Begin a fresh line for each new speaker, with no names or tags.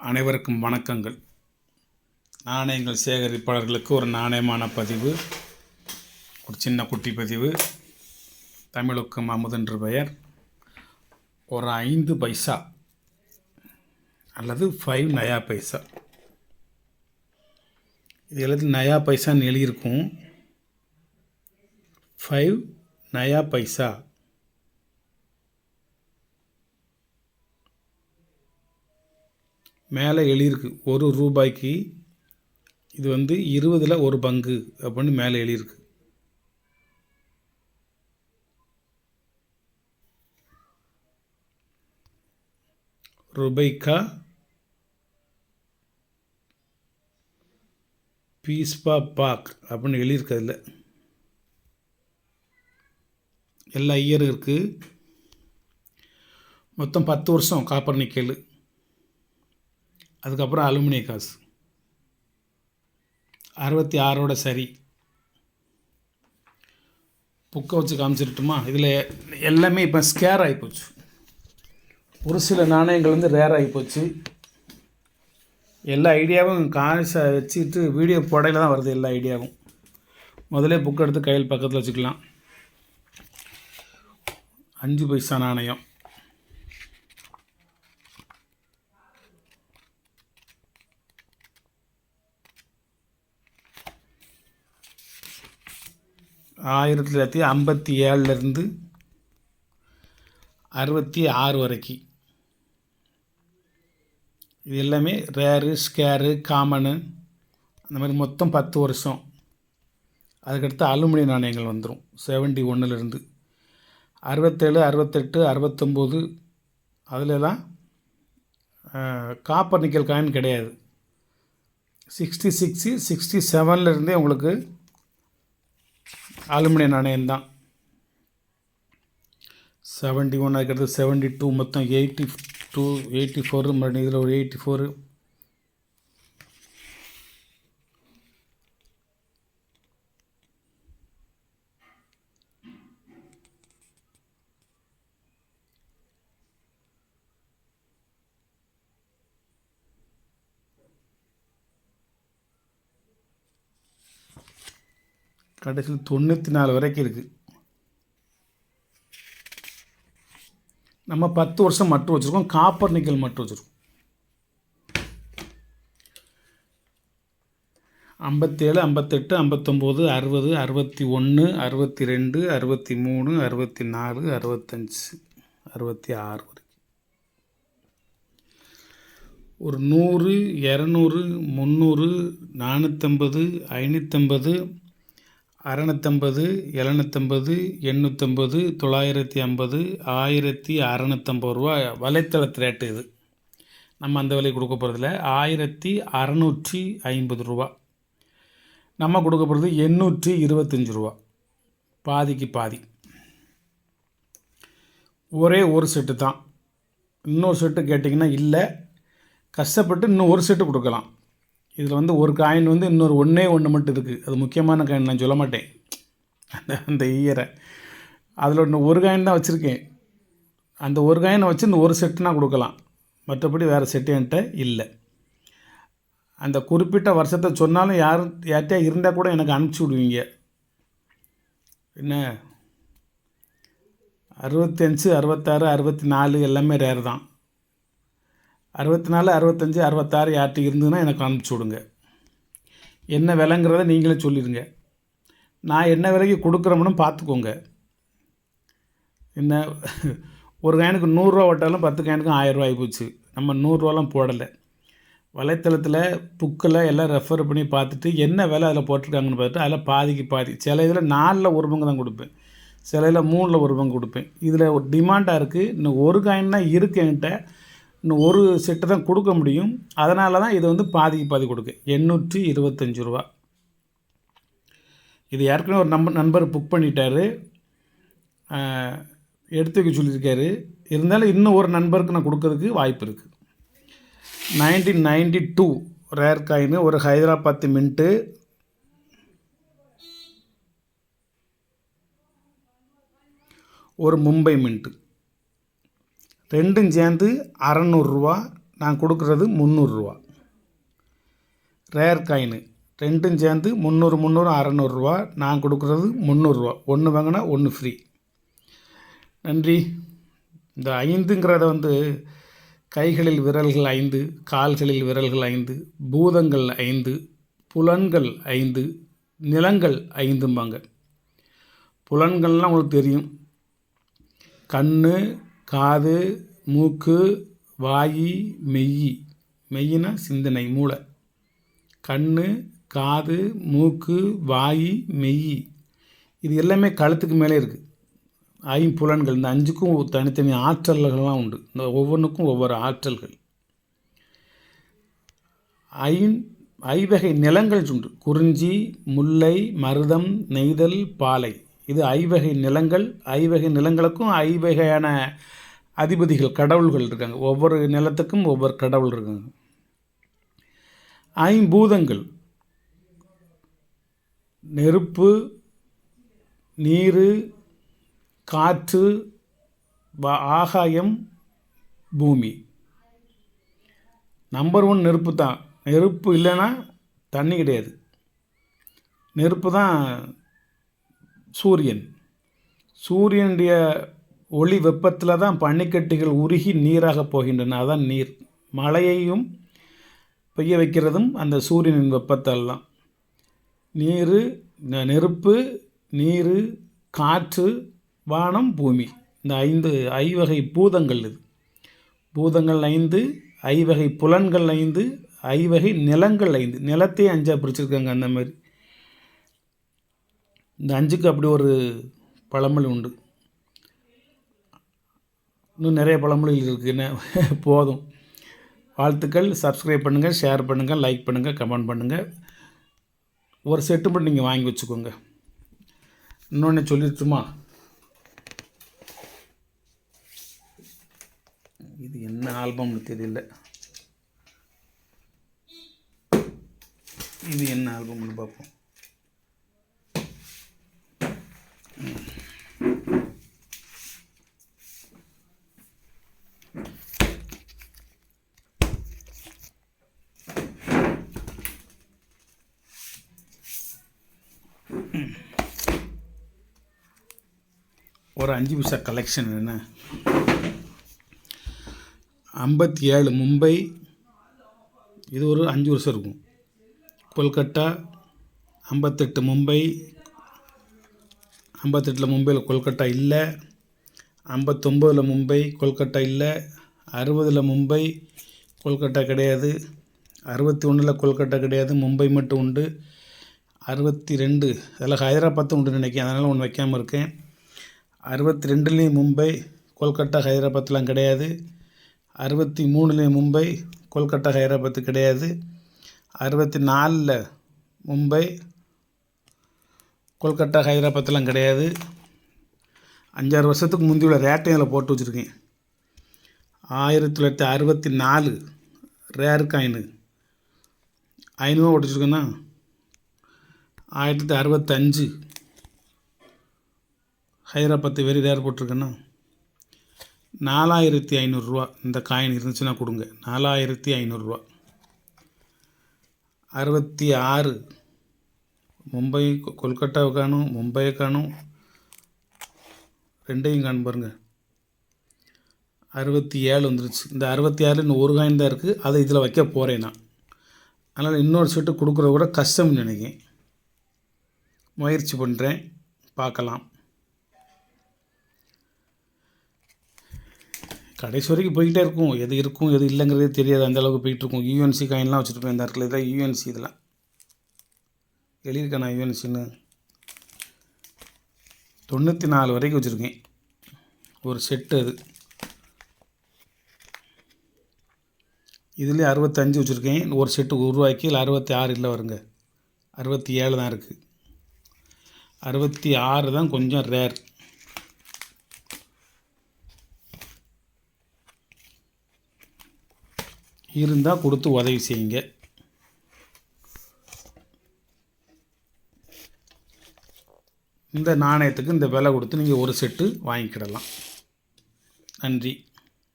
அனைவருக்கும் வணக்கங்கள். நாணயங்கள் சேகரிப்பாளர்களுக்கு ஒரு நாணயமான பதிவு, ஒரு சின்ன குட்டி பதிவு. தமிழுக்கும் அமுதென்று பெயர். ஒரு 5 பைசா அல்லது 5 நயா பைசா. இது எழுதி நயா பைசான்னு எழுதியிருக்கும். 5 நயா பைசா. மேலே எழுதியிருக்கு 1 ரூபாய்க்கு இது 20ல் 1 பங்கு அப்படின்னு மேலே எழுதியிருக்கு. ரூபாய்க்கா பீஸ்பா பாக் அப்படின்னு எழுதியிருக்கு. அதில் எல்லா இயரும் இருக்குது. மொத்தம் 10 வருஷம் காப்பர் நிக்கல். அதுக்கப்புறம் அலுமினிய காசு 66ஓட சரி. புக்கை வச்சு காமிச்சிருட்டுமா? இதில் எல்லாமே இப்போ ஸ்கேர் ஆகிப்போச்சு. ஒரு சில நாணயங்கள் ரேர் ஆகிப்போச்சு. எல்லா ஐடியாவும் காசை வச்சுட்டு வீடியோ போடையில் தான் வருது. எல்லா ஐடியாவும் முதலே புக் எடுத்து கையில் பக்கத்தில் வச்சுக்கலாம். 5 பைசா நாணயம். ஆயிரத்தி 1957 66 வரைக்கும் இது எல்லாமே ரேரு, ஸ்கேரு, காமனு, அந்த மாதிரி மொத்தம் 10 வருஷம். அதுக்கடுத்து அலுமினிய நாணயங்கள் வந்துடும். 71 67, 68, 69 அதிலெல்லாம் காப்பர் நிக்கல் காயின் கிடையாது. 66, 67 உங்களுக்கு அலுமினிய நாணயம்தான். 71 அதுக்கடுத்து 72, மொத்தம் 82, 84 மறுபடியும் இதில் ஒரு 84. கடைசியில் 94 வரைக்கும் இருக்குது. நம்ம 10 வருஷம் மட்டும் வச்சுருக்கோம். காப்பர் நிக்கல் மட்டும் வச்சுருக்கோம். 57, 58, 59, 60, 61, 62, 63, 64, 65, 66 வரைக்கும். ஒரு 100, 200, 300, 450, 550, 650, 750, 850, 950, 1650 ரூபா வலைத்தளத்து ரேட்டு. இது நம்ம அந்த விலை கொடுக்க போகிறதில்ல. 1650 ரூபா. நம்ம கொடுக்க போகிறது 825 ரூபா. பாதிக்கு பாதி. ஒரே ஒரு செட்டு தான். இன்னொரு செட்டு கேட்டிங்கன்னா இல்லை, கஷ்டப்பட்டு இன்னும் ஒரு செட்டு கொடுக்கலாம். இதில் ஒரு காயின் இன்னொரு ஒன்று மட்டும் இருக்குது. அது முக்கியமான காயின், நான் சொல்ல மாட்டேன் அந்த இயரை. அதில் இன்னும் ஒரு காயின் தான் வச்சுருக்கேன். அந்த ஒரு காயினை வச்சு இந்த ஒரு செட்டுனா கொடுக்கலாம். மற்றபடி வேறு செட்டு என்கிட்ட இல்லை. அந்த குறிப்பிட்ட வருஷத்தை சொன்னாலும் யார்கிட்டயா இருந்தால் கூட எனக்கு அனுப்பிச்சி விடுவீங்க. என்ன 65, 66, 64 எல்லாமே ரேர் தான். 64, 65, 66 யார்கிட்ட இருந்ததுன்னா எனக்கு அனுப்பிச்சி விடுங்க. என்ன விலைங்கிறத நீங்களே சொல்லிடுங்க. நான் என்ன விலைக்கு கொடுக்குறோம்னு பார்த்துக்கோங்க. என்ன ஒரு காயினுக்கு 100 ஓட்டாலும் 10 காயினுக்கும் 1000 ரூபா ஆகிப்போச்சு. நம்ம 100 போடலை. வலைத்தளத்தில் புக்கில் எல்லாம் ரெஃபர் பண்ணி பார்த்துட்டு என்ன விலை அதில் போட்டிருக்காங்கன்னு பார்த்துட்டு அதில் பாதிக்கு பாதி. சில இதில் 4ல் 1 பங்கு தான் கொடுப்பேன், சில இதில் 3ல் 1 பங்கு கொடுப்பேன். இதில் ஒரு டிமாண்டாக இருக்குது. இன்னும் ஒரு காயின் தான் இருக்குது என்கிட்ட. இன்னும் ஒரு செட்டு தான் கொடுக்க முடியும். அதனால தான் இது பாதிக்கு பாதி கொடுக்க 825 ரூபா. இது ஏற்கனவே ஒரு நண்பர் புக் பண்ணிட்டார், எடுத்து வைக்க சொல்லியிருக்காரு. இருந்தாலும் இன்னும் ஒரு நண்பருக்கு நான் கொடுக்கறதுக்கு வாய்ப்பு இருக்குது. 1992 ரேர் காயின், ஒரு ஹைதராபாத் மின்ட்டு, ஒரு மும்பை மின்ட்டு, ரெண்டும் சேர்ந்து 600 ரூபா. நான் கொடுக்குறது 300 ரூபா. ரேர் காயின் ரெண்டும் சேர்ந்து 300 600 ரூபா. நான் கொடுக்குறது 300 ரூபா. ஒன்று வாங்கினா ஒன்று ஃப்ரீ. நன்றி. இந்த 5ங்கிறத வந்து கைகளில் விரல்கள் 5, கால்களில் விரல்கள் 5, பூதங்கள் 5, புலன்கள் 5, நிலங்கள் 5ம்பாங்க. புலன்கள்லாம் உங்களுக்கு தெரியும். கண், காது, மூக்கு, வாய், மெய்யினா சிந்தனை, மூளை. கண், காது, மூக்கு, வாய், மெய், இது எல்லாமே கழுத்துக்கு மேலே இருக்குது. ஐம்புலன்கள். இந்த 5க்கும் தனித்தனி ஆற்றல்கள்லாம் உண்டு. இந்த ஒவ்வொன்றுக்கும் ஒவ்வொரு ஆற்றல்கள். ஐவகை நிலங்கள் உண்டு. குறிஞ்சி, முல்லை, மருதம், நெய்தல், பாலை. இது ஐவகை நிலங்கள். ஐவகை நிலங்களுக்கும் ஐவகையான அதிபதிகள், கடவுள்கள் இருக்காங்க. ஒவ்வொரு நிலத்துக்கும் ஒவ்வொரு கடவுள் இருக்காங்க. ஐம்பூதங்கள்: நெருப்பு, நீர், காற்று, ஆகாயம், பூமி. நம்பர் 1 நெருப்பு தான். நெருப்பு இல்லைன்னா தண்ணி கிடையாது. நெருப்பு தான் சூரியன். சூரியனுடைய ஒளி வெப்பத்தில் தான் பனிக்கட்டிகள் உருகி நீராக போகின்றன. அதான் நீர். மழையையும் பெய்ய வைக்கிறதும் அந்த சூரியனின் வெப்பத்தால் தான். நெருப்பு, நீர், காற்று, வானம், பூமி. இந்த 5 ஐவகை பூதங்கள். இது பூதங்கள் 5, ஐவகை புலன்கள் 5, ஐவகை நிலங்கள் 5. நிலத்தையே 5ஆக பிரிச்சிருக்காங்க. அந்த மாதிரி இந்த 5க்கு அப்படி ஒரு பழமொழி உண்டு. இன்னும் நிறைய பழமொழிகள் இருக்குன்னு போதும். வாழ்த்துக்கள். சப்ஸ்கிரைப் பண்ணுங்கள், ஷேர் பண்ணுங்கள், லைக் பண்ணுங்கள், கமெண்ட் பண்ணுங்கள். ஒரு செட்டு மட்டும் நீங்கள் வாங்கி வச்சுக்கோங்க. இன்னொன்று சொல்லிட்டுமா, இது என்ன ஆல்பம்னு தெரியல. இது என்ன ஆல்பம்னு பார்ப்போம். ஒரு 5 பைசா கலெக்ஷன் என்ன. 57 மும்பை, இது ஒரு 5 வருஷம் இருக்கும். கொல்கட்டா 58 மும்பை, 58 மும்பையில் கொல்கட்டா இல்லை. 59 மும்பை, கொல்கட்டா இல்லை. 60 மும்பை, கொல்கட்டா கிடையாது. 61 கொல்கட்டா கிடையாது, மும்பை மட்டும் உண்டு. 62 அதில் ஹைதராபாத்தும் உண்டு நினைக்கிறேன், அதனால் ஒன்று வைக்காமல் இருக்கேன். 62 மும்பை, கொல்கட்டா, ஹைதராபாத்லாம் கிடையாது. 63 மும்பை, கொல்கட்டா, ஹைதராபாத்து கிடையாது. 64 மும்பை, கொல்கட்டா, ஹைதராபாத்லாம் கிடையாது. 5-6 வருஷத்துக்கு முந்தி உள்ள ரேட்டையும் அதில் போட்டு வச்சுருக்கேன். 1964 ரேர் காயின் 500 போட்டு வச்சுருக்கேன்னா. 1965 ஹைதராபாத்து வெரி ரேர் போட்டிருக்கேன்னா. 4500 ரூபா இந்த காயின் இருந்துச்சுன்னா கொடுங்க. 4500 ரூபா. 66 மும்பை, கொல்கட்டாவை காணும், மும்பையை காணும், ரெண்டையும் காணும் பாருங்கள். 67 வந்துருச்சு. இந்த 66 இன்னும் ஒரு காயின் தான் இருக்குது. அதை இதில் வைக்க போகிறேன் நான். அதனால் இன்னொரு செட்டு கொடுக்குறது கூட கஷ்டம்னு நினைக்கிறேன். முயற்சி பண்ணுறேன், பார்க்கலாம். கடைசி வரைக்கும் போய்கிட்டே இருக்கும். எது இருக்கும் எது இல்லைங்கிறதே தெரியாது. அந்தளவுக்கு போயிட்டுருக்கும். யூஎன்சி காயின்லாம் வச்சுருப்பேன் இந்த இடத்துல. இதான் யூஎன்சி. இதெல்லாம் எழுதியிருக்கேன் நான் யூஎன்சின்னு. 94 வரைக்கும் வச்சுருக்கேன் ஒரு செட்டு. அது இதுலேயே 65 வச்சுருக்கேன் ஒரு செட்டு உருவாக்கி. இல்லை 66 இல்லை வருங்க, 67 தான் இருக்குது. 66 தான் கொஞ்சம் ரேர். இருந்தால் கொடுத்து உதவி செய்யுங்க. இந்த நாணயத்துக்கு இந்த விலை கொடுத்து நீங்கள் ஒரு செட்டு வாங்கிக்கிடலாம். நன்றி.